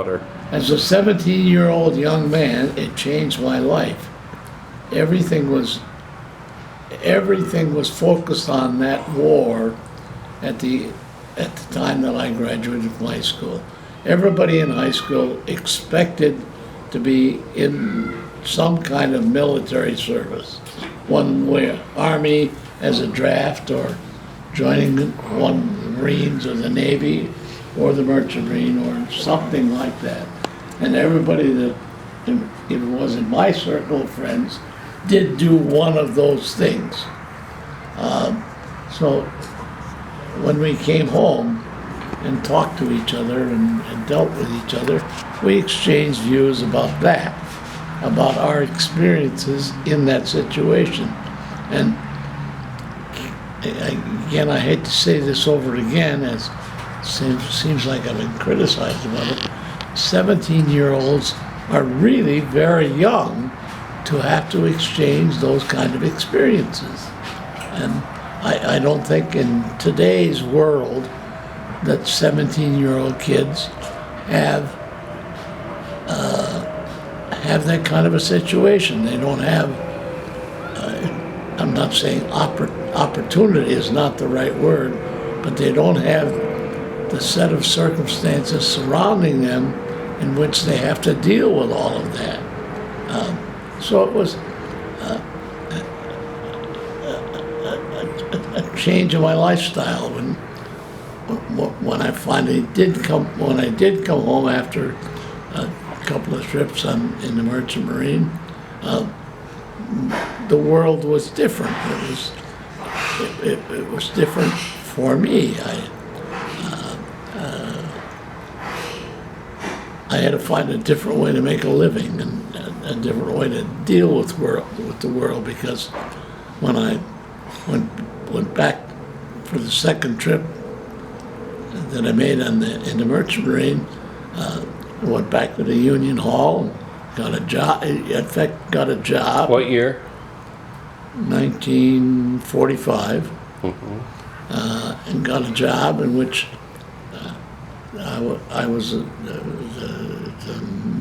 louder. As a 17-year-old young man, it changed my life. Everything was focused on that war at the time that I graduated from high school. Everybody in high school expected to be in some kind of military service, one way, Army as a draft, or joining one of the Marines or the Navy or the Merchant Marine or something like that. And everybody that, if it was in my circle of friends, did do one of those things. So when we came home and talked to each other and dealt with each other, we exchanged views about that, about our experiences in that situation. And again, I hate to say this over again, as it seems like I've been criticized about it. 17-year-olds are really very young to have to exchange those kind of experiences. And I don't think in today's world that 17-year-old kids have that kind of a situation. They don't have, I'm not saying opportunity is not the right word, but they don't have the set of circumstances surrounding them in which they have to deal with all of that. So it was a change in my lifestyle when I finally did come home after a couple of trips in the Merchant Marine. The world was different. It was different for me. I had to find a different way to make a living and a different way to deal with the world, because when I went back for the second trip that I made in the Merchant Marine, I went back to the Union Hall, got a job. In fact, got a job. What year? 1945, and got a job in which I was the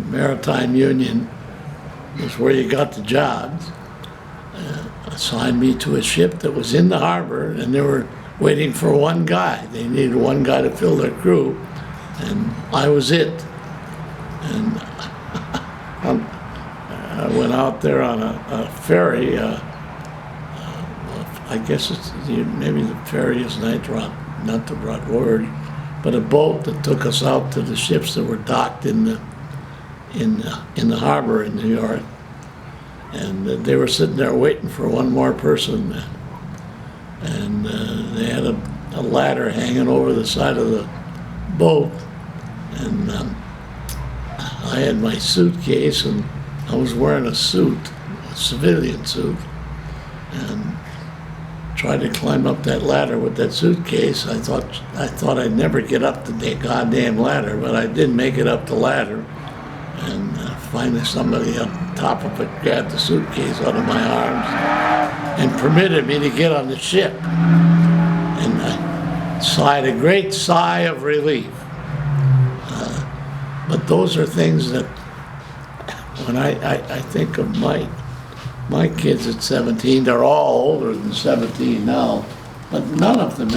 Maritime Union was where you got the jobs. Assigned me to a ship that was in the harbor, and they were waiting for one guy. They needed one guy to fill their crew, and I was it. And I went out there on a ferry. I guess maybe the ferry is not the right word, but a boat that took us out to the ships that were docked in the harbor in New York. And they were sitting there waiting for one more person, and they had a ladder hanging over the side of the boat, and I had my suitcase, and I was wearing a suit, a civilian suit, and tried to climb up that ladder with that suitcase. I thought I'd never get up the goddamn ladder, but I did make it up the ladder, and finally somebody on top of it grabbed the suitcase out of my arms and permitted me to get on the ship. And I sighed a great sigh of relief. But those are things that, when I think of my kids at 17, they're all older than 17 now, but none of them